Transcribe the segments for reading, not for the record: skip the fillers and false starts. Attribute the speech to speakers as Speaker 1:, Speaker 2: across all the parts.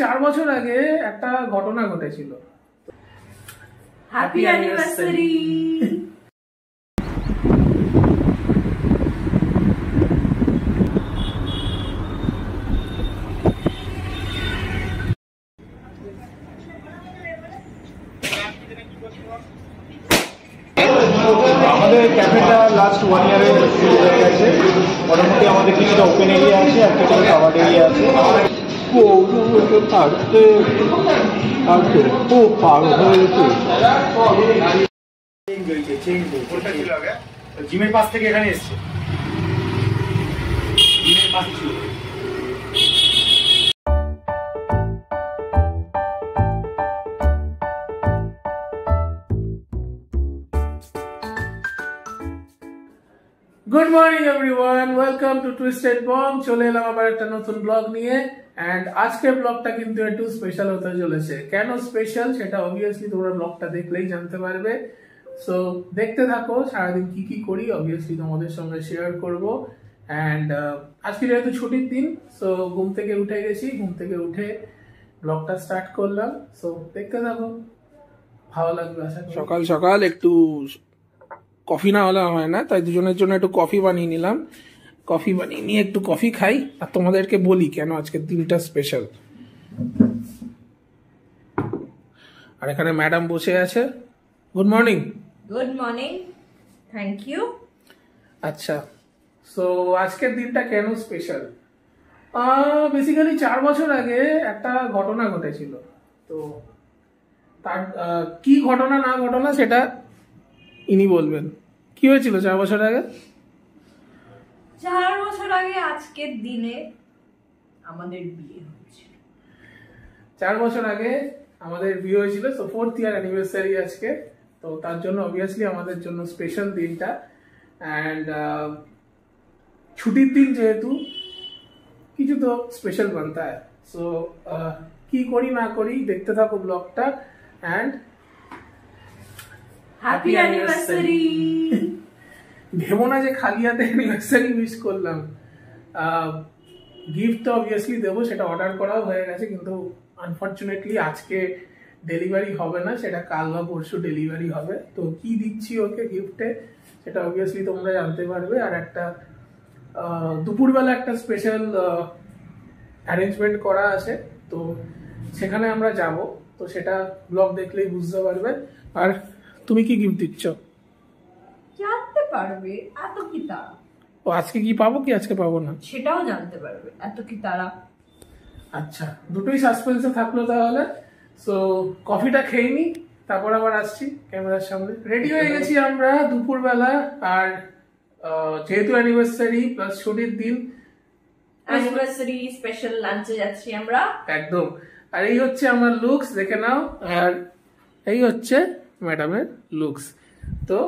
Speaker 1: 4 বছর আগে একটা ঘটনা ঘটেছিল।
Speaker 2: Happy anniversary.
Speaker 3: আমাদের ক্যাফেটা লাস্ট 1 ইয়ারে শুরু হয়ে গেছে। মোটামুটি আমাদের কিছুটা ওপেন এরিয়া আছে আর কিছুটা কাভার্ড এরিয়া আছে। জিমের পাশ থেকে এখানে এসছে। জিমের পাশ ছিল।
Speaker 1: Good morning everyone, welcome to twisted bomb. চলে এলাম আবার একটা নতুন ব্লগ নিয়ে। এন্ড আজকের ব্লগটা কিন্তু একটু স্পেশাল হতে চলেছে। কেন স্পেশাল সেটা অবভিয়াসলি তোমরা ব্লগটা দেখলেই জানতে পারবে। সো দেখতে থাকো, সারাদিন কি কি করি অবভিয়াসলি তোমাদের সঙ্গে শেয়ার করব। এন্ড আজকে যেহেতু ছুটির দিন, সো ঘুম থেকে উঠে গেছি, ঘুম থেকে উঠে ব্লগটা স্টার্ট করলাম। সো দেখতে থাকো, ভালো লাগবে আশা করি। সকাল সকাল একটু কফি না হলে হয় না, তাই দুজনের জন্য একটু কফি বানিয়ে নিলাম। কফি বানিয়ে নিয়ে একটু কফি খাই আর তোমাদেরকে বলি কেন আজকের দিনটা স্পেশাল। আর এখানে ম্যাডাম বসে আছে। Good morning.
Speaker 2: Good morning, thank you.
Speaker 1: আচ্ছা, সো আজকের দিনটা কেন স্পেশাল? বেসিক্যালি 4 বছর আগে একটা ঘটনা ঘটেছিল। তো তার কি ঘটনা না ঘটনা সেটা ইনি বলবেন। কি হয়েছিল 4 বছর আগে?
Speaker 2: 4 বছর আগে আজকের দিনে আমাদের বিয়ে হয়েছিল।
Speaker 1: 4 বছর আগে আমাদের বিয়ে হয়েছিল। তো 4th ইয়ার অ্যানিভার্সারি আজকে। তো তার জন্য অবভিয়াসলি আমাদের জন্য স্পেশাল দিনটা। অ্যান্ড ছুটির দিন যেহেতু কিছু তো স্পেশাল বানতা হয়। সো কি করি না করি দেখতে থাকো ব্লগটা। And
Speaker 2: happy anniversary.
Speaker 1: ভেবো না যে খালি হাতে অ্যানিভার্সারি উইশ করলাম। গিফট তো অবভিয়াসলি দেবো, সেটা অর্ডার করাও হয়ে গেছে, কিন্তু আনফর্চুনেটলি আজকে ডেলিভারি হবে না, সেটা কাল বা পরশু ডেলিভারি হবে। তো কি দিচ্ছি ওকে গিফটে সেটা অবভিয়াসলি তোমরা জানতে পারবে। আর একটা দুপুরবেলা একটা স্পেশাল অ্যারেঞ্জমেন্ট করা আছে, তো সেখানে আমরা যাব। তো সেটা ব্লগ দেখলেই বুঝতে পারবে। আর তুমি কি গিফট দিচ্ছ?
Speaker 2: জানতে পারবে, এত কি তারা।
Speaker 1: ও আজকে কি পাবো কি আজকে পাবো না
Speaker 2: সেটাও জানতে পারবে, এত কি তারা।
Speaker 1: আচ্ছা, দুটোই সাসপেন্সে থাকলো তাহলে। সো কফিটা খেয়ে নি, তারপর আবার আসছি ক্যামেরার সামনে। রেডি হয়ে গেছি আমরা দুপুরবেলা। আর যেহেতু অ্যানিভার্সারি প্লাস ছুটির দিন,
Speaker 2: অ্যানিভার্সারি স্পেশাল লাঞ্চে যাচ্ছি আমরা
Speaker 1: একদম। আর এই হচ্ছে আমার লুকস, দেখে নাও। আর এই হচ্ছে ম্যাডামের লুকস। তো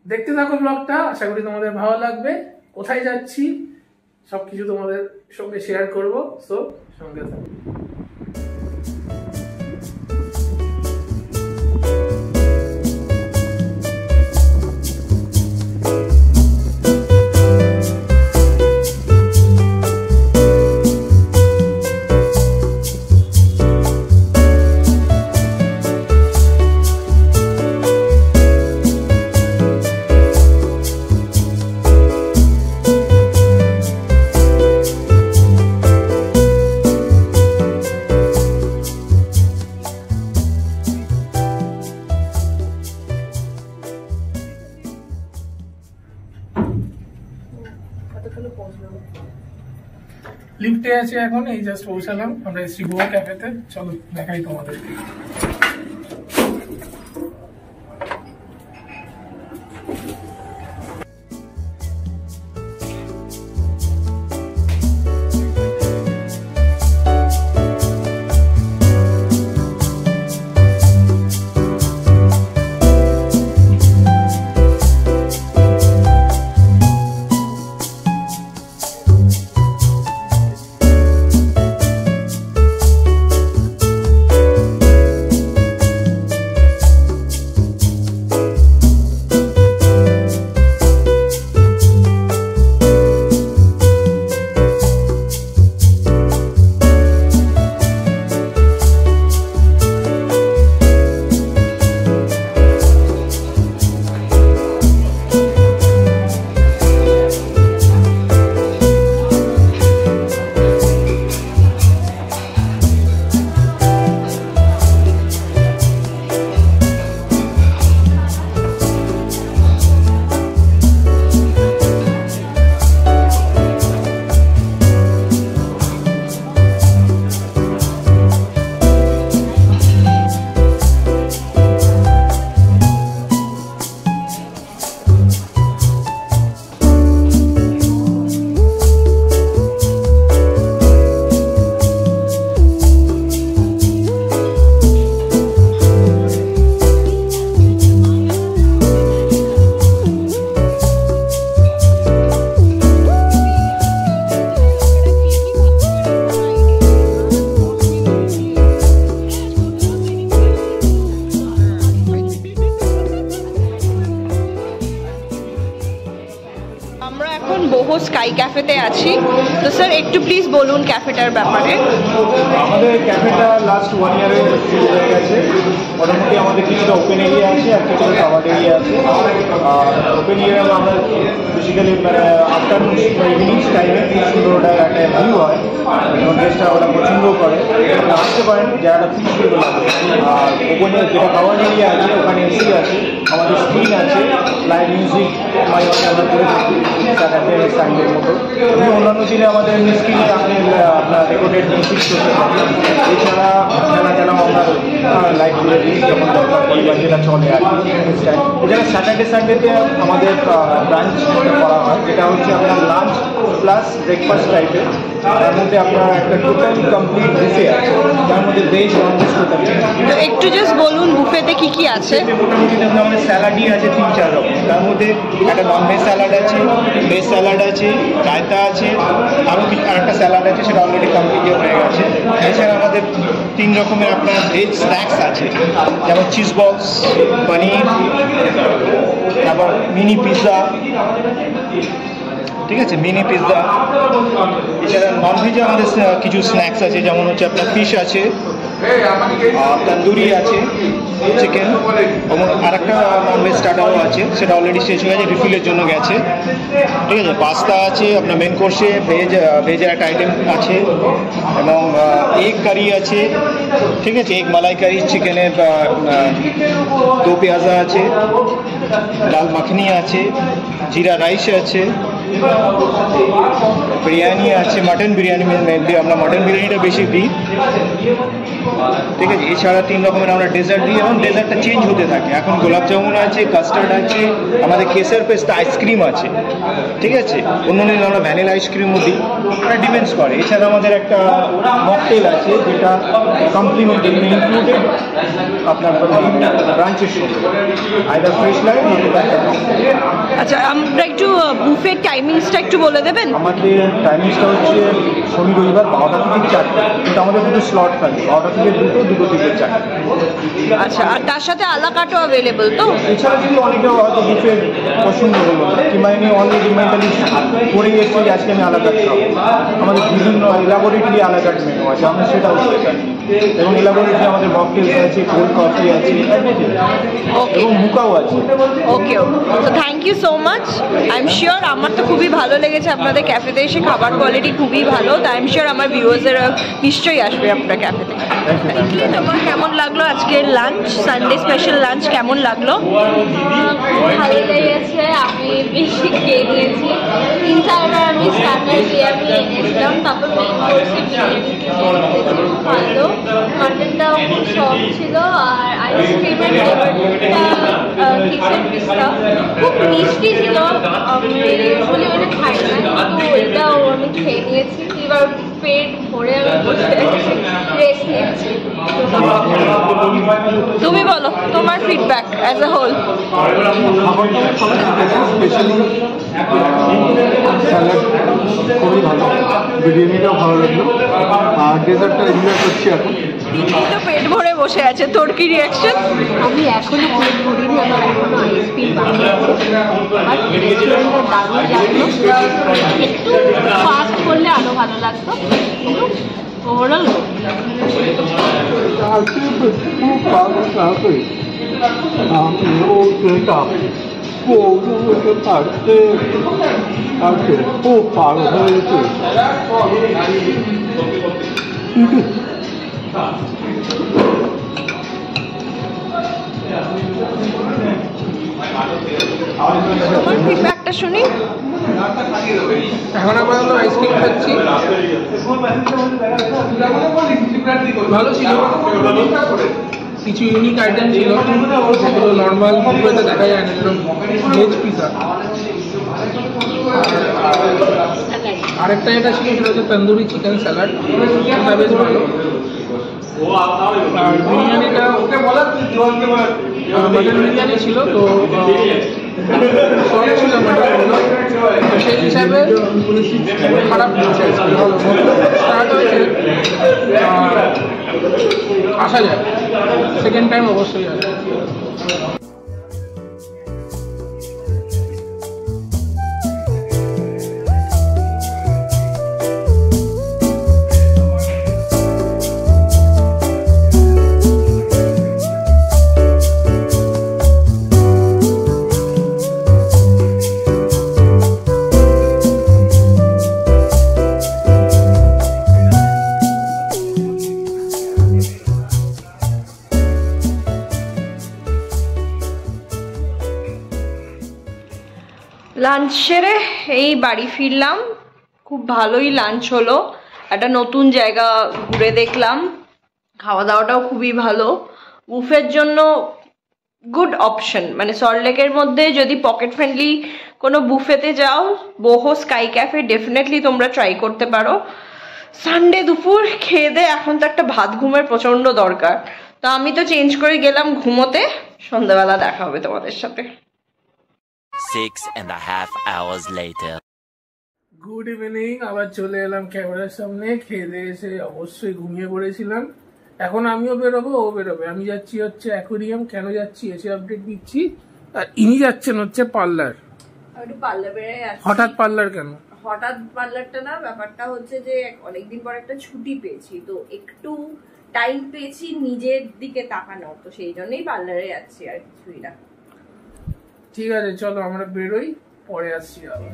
Speaker 1: দেখতে থাকো ব্লগটা, আশা করি তোমাদের ভালো লাগবে। কোথায় যাচ্ছি সবকিছু তোমাদের সঙ্গে শেয়ার করব। সো সঙ্গে থাকো। লিফটে আছে এখন, এই জাস্ট পৌঁছালাম আমরা এসছি গোয়া ক্যাফেতে। চলো দেখাই তোমাদের।
Speaker 2: ক্যাফেতে আছি। তো স্যার একটু প্লিজ বলুন ক্যাফেটার ব্যাপারে।
Speaker 3: আমাদের ক্যাফেটা লাস্ট 1 ইয়ারে শুরু হয়ে গেছে। মোটামুটি আমাদের কিছুটা ওপেন এরিয়া আছে আর কিছুটা কাভার্ড এরিয়া আছে। ওপেন এরিয়া আমরা বেসিক্যালি মানে আফটারনুন ইভিনিং টাইমে খুব সুন্দর ওটা একটা ভিউ হয় এবং গেস্টরা ওটা পছন্দও করে। আসতে পারেন জায়গাটা খুব সুন্দর লাগে। আর ওপেনে যেটা কাভার্ড এরিয়া আছে ওখানে এসি আছে, আমাদের স্ক্রিন আছে, লাইভ মিউজিক মাঝে মাঝে আমরা করে থাকি স্যাটারডে সানডের মতো। এবং অন্যান্য দিনে আমাদের স্ক্রিনে আপনি আপনার রেকর্ডেড মিউজিক চলতে থাকে। এছাড়া খেলা আমরা লাইভ করে দিই যখন দরকার পড়ে বা যেটা চলে আর কি। এছাড়া স্যাটারডে সানডেতে আমাদের ব্রাঞ্চ করা হয়, এটা হচ্ছে আপনার লাঞ্চ প্লাস ব্রেকফাস্ট টাইপের। তার মধ্যে আপনার একটা টোটাল কমপ্লিট বুফে আছে, যার মধ্যে ভেজ নন ভেজ টোটাল।
Speaker 2: একটু জাস্ট বলুন বুফেতে কি কি আছে।
Speaker 3: মোটামুটি দেখুন আমাদের স্যালাডই আছে 3-4 রকম। তার মধ্যে একটা নন ভেজ স্যালাড আছে, ভেজ স্যালাড আছে, রায়তা আছে, আরও আরেকটা স্যালাড আছে, সেটা অলরেডি কমপ্লিট হয়ে গেছে। এছাড়া আমাদের 3 রকমের আপনার ভেজ স্ন্যাক্স আছে, যেমন চিজ বলস, পনির, তারপর মিনি পিৎজা, ঠিক আছে, মিনি পিৎজা। এছাড়া নন ভেজে আমাদের কিছু স্ন্যাক্স আছে, যেমন হচ্ছে আপনার ফিশ আছে, তন্দুরি আছে, চিকেন, এবং আরেকটা ননভেজ স্টার্টারও আছে, সেটা অলরেডি শেষ হয়ে গেছে, রিফিলের জন্য গেছে, ঠিক আছে। পাস্তা আছে আপনার মেন কোর্সে, ভেজের একটা আইটেম আছে, এবং এগ কারি আছে, ঠিক আছে, এগ মালাই কারি, চিকেনের দো পেঁয়াজা আছে, ডাল মাখনি আছে, জিরা রাইস আছে, বিরিয়ানি আছে, মাটন বিরিয়ানি মেনলি আমরা মাটন বিরিয়ানিটা বেশি দিই, ঠিক আছে। এছাড়া 3 রকমের আমরা ডেজার্ট দিই এবং ডেজার্টটা চেঞ্জ হতে থাকে। এখন গোলাপ জামুন আছে, কাস্টার্ড আছে, আমাদের কেসার পেস্তা আইসক্রিম আছে, ঠিক আছে। অন্য দিন আমরা ভ্যানিলা আইসক্রিমও দিই, এটা ডিপেন্ডস করে। এছাড়া আমাদের একটা মকটেল আছে, যেটা কমপ্লিমেন্টারি ইনক্লুডেড আপনার ব্রাঞ্চের সঙ্গে, আইদার ফ্রেশ লাইফ।
Speaker 2: আচ্ছা, আমরা একটু বুফের টাইমিংসটা একটু বলে দেবেন।
Speaker 3: আমাদের টাইমিংসটা হচ্ছে শনি রবিবার 12টা থেকে 4টা, কিন্তু আমাদের দুটো স্লট থাকে, 12টা থেকে 2টো, 2টো থেকে 4টা।
Speaker 2: আচ্ছা, আর তার সাথে আলাকাটও অ্যাভেলেবল তো?
Speaker 3: এছাড়া যদি অনেকে হয়তো বুফে পছন্দ করবো না, কিংবা আমি অলরেডি মেন্টালি করে এসেছি যে আজকে আমি আলাকাট খাবো, আমাদের বিভিন্ন এলাবোরেটলি আলাকাট মেনু আছে, আমরা সেটাও করে থাকি। এবং এলাবোরেটলি আমাদের মকটেলস আছে, কোল্ড কফি আছে, এবং মুকাও আছে।
Speaker 2: ওকে, তো thank you so much. I am sure আমার তো খুবই ভালো লেগেছে আপনাদের ক্যাফেতে এসে, খাবার কোয়ালিটি খুবই ভালো। তো আই এম শিওর আমার ভিউয়ার্সেরা নিশ্চয়ই আসবে আপনার ক্যাফেতে। তোমার কেমন লাগলো আজকের লাঞ্চ, সানডে স্পেশাল লাঞ্চ কেমন লাগলো?
Speaker 4: ভালো লেগেছে, আমি বেশি খেয়ে নিয়েছি। 3-4বার আমি স্টার্টার বিরিয়ানি এনেছিলাম, তারপর মেন কোর্সে বিরিয়ানি ভালো, মাটনটাও খুব সফট ছিল, আর আইসক্রিমের ফ্লেভারটা কিচেন পিসটা খুব মিষ্টি ছিল। আমি ইউজুয়ালি ওটা খাই না, কিন্তু এটাও আমি খেয়ে নিয়েছি। এবার পেট ভরে আমি বসে আছি, রেস্ট নিয়েছি।
Speaker 2: তুমি বলো তোমার feedback as a whole.
Speaker 5: Salad খুবই ভালো, বিরিয়ানিটাও ভালো লাগলো, আর ডেজার্টটা এনজয় করছি এখন।
Speaker 2: তো পেট ভরে বসে আছে, তোর কি রিয়াকশন?
Speaker 4: আমি এখনো পেট ভরিনি, আমার এখনো আইসক্রিম বাকি আছে। আমার রেস্টুরেন্টটা দারুণ লাগলো, একটু ফাস্ট করলে আরও ভালো লাগতো, কিন্তু ওভারঅল
Speaker 5: খুব ভালো থাকে, আমি ওটা করতে পারতে আছে, খুব ভালো হয়েছে।
Speaker 2: তোমার ফিডব্যাকটা শুনি।
Speaker 1: এখন আমরা হলো আইসক্রিম খাচ্ছি, ভালো ছিল। কিছু ইউনিক আইটেম ছিল যেগুলো নর্মাল বুফেতে দেখা যায় না, যেরকম ভেজ পিৎজা। আরেকটা যেটা ছিল সেটা হচ্ছে তন্দুরি চিকেন স্যালাড, এটা বেশ ভালো। আর বিরিয়ানিটা মাটন বিরিয়ানি ছিল, তো সফট ছিল মাটনগুলো, তো সেই হিসাবে খারাপ হয়েছে। স্টার্ট হয়েছে, আসা যায়, সেকেন্ড টাইম অবশ্যই আসে।
Speaker 2: লাঞ্চ সেরে এই বাড়ি ফিরলাম, খুব ভালোই লাঞ্চ হলো, একটা নতুন জায়গা ঘুরে দেখলাম, খাওয়া দাওয়াটাও খুবই ভালো। বুফের জন্য গুড অপশন, মানে সল্টলেকের মধ্যে যদি পকেট ফ্রেন্ডলি কোনো বুফেতে যাও, বোহো স্কাই ক্যাফে ডেফিনেটলি তোমরা ট্রাই করতে পারো। সানডে দুপুর খেয়ে দে, এখন তো একটা ভাত ঘুমের প্রচণ্ড দরকার, তো আমি তো চেঞ্জ করে গেলাম ঘুমোতে। সন্ধ্যাবেলা দেখা হবে তোমাদের সাথে।
Speaker 6: 6.5 hours later.
Speaker 1: গুড ইভিনিং, আবার চলে এলাম ক্যামেরার সামনে। খেয়ে দিয়ে এসে অবশ্যই ঘুমিয়ে পড়েছিলাম। এখন আমিও বেরোবো, ও বেরোবে। আমি যাচ্ছি হচ্ছে অ্যাকোরিয়াম। কেন যাচ্ছি এসে আপডেট দিচ্ছি। আর ইনি যাচ্ছেন হচ্ছে পার্লার।
Speaker 2: একটু পার্লার বেড়ে আসছি।
Speaker 1: হঠাৎ পার্লার কেন?
Speaker 2: হঠাৎ পার্লারটা না, ব্যাপারটা হচ্ছে যে অনেকদিন পর একটা ছুটি পেয়েছি, তো একটু টাইম পেয়েছি নিজের দিকে তাকানোর, তো সেই জন্যই পার্লারে যাচ্ছি, আর কিছুই না।
Speaker 1: ঠিক আছে, চলো আমরা বেরোই, পরে আসছি আবার।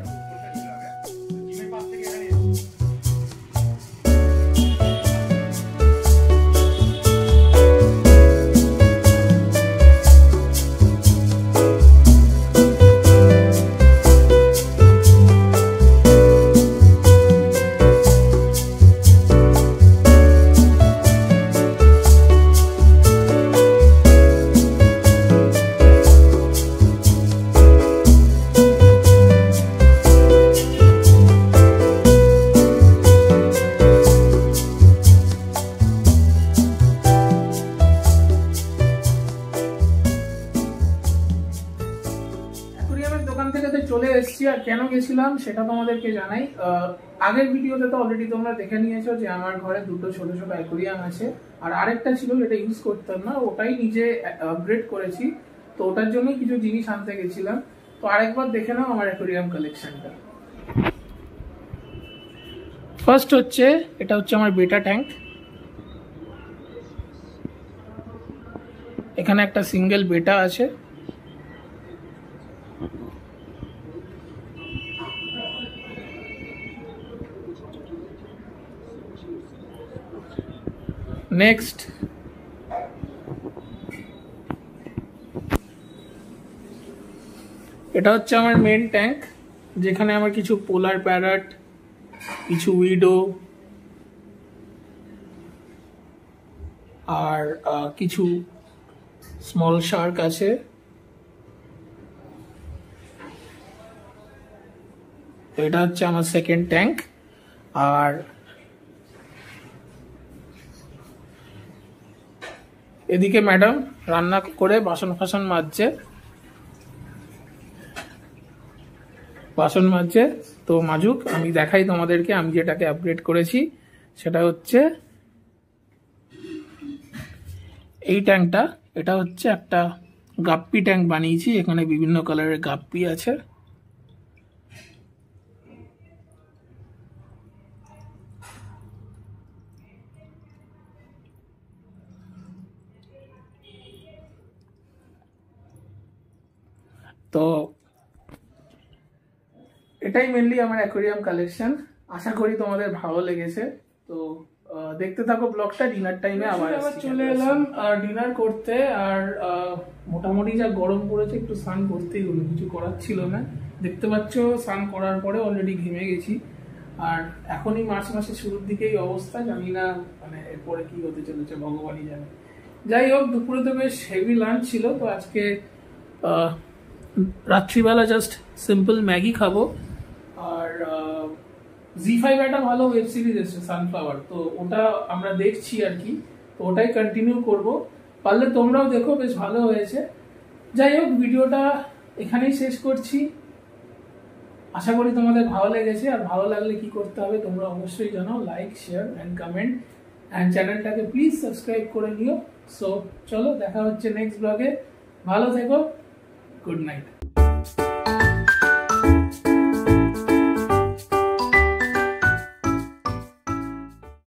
Speaker 1: চলে এসেছি। আর কেন গেছিলাম সেটা তোমাদেরকে জানাই। আগের ভিডিওতে তো অলরেডি তোমরা দেখে নিয়েছো যে আমার ঘরে দুটো ছোট ছোট অ্যাকোরিয়াম আছে, আর আরেকটা ছিল যেটা ইউজ করতাম না, ওটাই নিজে আপগ্রেড করেছি, তো ওটার জন্যই কিছু জিনিস আনতে গেছিলাম। তো আরেকবার দেখে নাও আমার অ্যাকোরিয়াম কালেকশনটা। ফার্স্ট হচ্ছে, এটা হচ্ছে আমার বেটা ট্যাঙ্ক। এখানে একটা সিঙ্গেল বেটা আছে। নেক্সট এটা হচ্ছে আমার মেন ট্যাঙ্ক, যেখানে আমার কিছু পোলার প্যারট, কিছু উইডো আর কিছু স্মল শার্ক আছে। তো এটা হচ্ছে আমার সেকেন্ড ট্যাঙ্ক। আর এদিকে ম্যাডাম রান্না করে বাসন ফাসন মাজছে, তো মাজুক, আমি দেখাই তোমাদেরকে আমি যেটাকে আপগ্রেড করেছি। সেটা হচ্ছে এই ট্যাঙ্কটা। এটা হচ্ছে একটা গাপ্পি ট্যাঙ্ক বানিয়েছি, এখানে বিভিন্ন কালারের গাপ্পি আছে। তো এটাই মেনলি আমার অ্যাকোরিয়াম কালেকশন। আশা করি তোমাদের ভালো লেগেছে। তো দেখতে থাকো ব্লগটা। ডিনার টাইমে আবার চলে এলাম আর ডিনার করতে। আর মোটামুটি যা গরম পড়েছে, একটু স্নান করতেই হলো, কিছু করার ছিল না। দেখতে পাচ্ছ স্নান করার পরে অলরেডি ঘেমে গেছি। আর এখনই মার্চ মাসের শুরুর দিকেই অবস্থা, জানি না মানে এরপরে কি হতে চলেছে ভগবানই জানে। যাই হোক, দুপুরে তো বেশ হেভি লাঞ্চ ছিল। তো আজকে রাত্রিবেলা জাস্ট সিম্পল ম্যাগি খাবো। আর জি5 একটা ভালো ওয়েব সিরিজ এসেছে সানফ্লাওয়ার, তো ওটা আমরা দেখছি আর কি। তো ওটাই কন্টিনিউ করব, পারলে তোমরাও দেখো, বেশ ভালো হয়েছে। যাই হোক, ভিডিওটা এখানেই শেষ করছি। আশা করি তোমাদের ভালো লেগেছে। আর ভালো লাগলে কি করতে হবে তোমরা অবশ্যই জানাও, like, share and comment, and চ্যানেলটাকে প্লিজ সাবস্ক্রাইব করে নিও। সো চলো, দেখা হচ্ছে নেক্সট ব্লগে। ভালো থেকো, গুড নাইট।